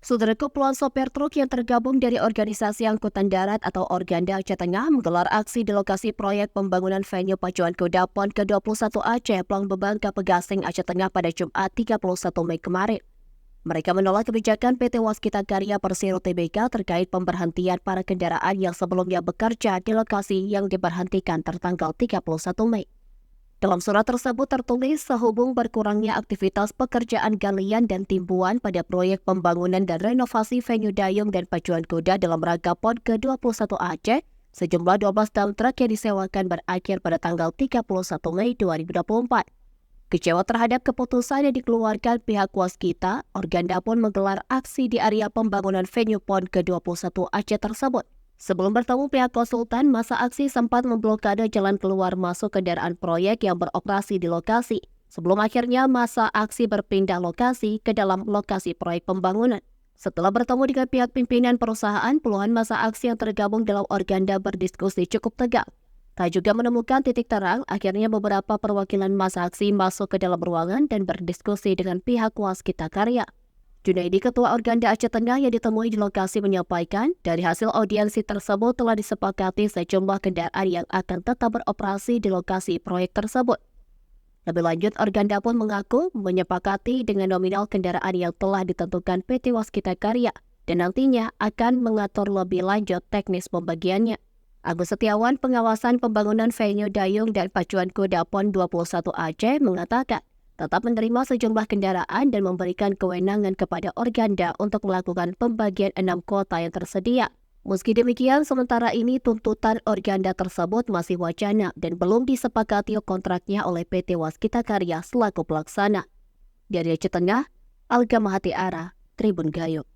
Saudara puluhan sopir truk yang tergabung dari Organisasi Angkutan Darat atau Organda Aceh Tengah menggelar aksi di lokasi proyek pembangunan venue pacuan kuda PON ke-21 Aceh Plang Bebangka Pegasing Aceh Tengah pada Jumat 31 Mei kemarin. Mereka menolak kebijakan PT Waskita Karya Persero Tbk terkait pemberhentian para kendaraan yang sebelumnya bekerja di lokasi yang diberhentikan tertanggal 31 Mei. Dalam surat tersebut tertulis sehubung berkurangnya aktivitas pekerjaan galian dan timbuhan pada proyek pembangunan dan renovasi venue dayung dan pacuan kuda dalam rangka PON ke-21 Aceh, sejumlah 12 dump truck yang disewakan berakhir pada tanggal 31 Mei 2024. Kecewa terhadap keputusan yang dikeluarkan pihak Waskita, Organda pun menggelar aksi di area pembangunan venue PON ke-21 Aceh tersebut. Sebelum bertemu pihak konsultan, masa aksi sempat memblokade jalan keluar masuk kendaraan proyek yang beroperasi di lokasi. Sebelum akhirnya masa aksi berpindah lokasi ke dalam lokasi proyek pembangunan. Setelah bertemu dengan pihak pimpinan perusahaan, puluhan masa aksi yang tergabung dalam Organda berdiskusi cukup tegang. Tak juga menemukan titik terang, akhirnya beberapa perwakilan masa aksi masuk ke dalam ruangan dan berdiskusi dengan pihak Waskita Karya. Junaidi, Ketua Organda Aceh Tengah yang ditemui di lokasi menyampaikan, dari hasil audiensi tersebut telah disepakati sejumlah kendaraan yang akan tetap beroperasi di lokasi proyek tersebut. Lebih lanjut, Organda pun mengaku menyepakati dengan nominal kendaraan yang telah ditentukan PT Waskita Karya dan nantinya akan mengatur lebih lanjut teknis pembagiannya. Agus Setiawan, pengawasan pembangunan venue dayung dan pacuan kuda PON 21 Aceh mengatakan, tetap menerima sejumlah kendaraan dan memberikan kewenangan kepada Organda untuk melakukan pembagian 6 kuota yang tersedia. Meski demikian, sementara ini tuntutan Organda tersebut masih wacana dan belum disepakati kontraknya oleh PT Waskita Karya selaku pelaksana. Dari Aceh Tengah, Alga Mahati Ara, Tribun Gayo.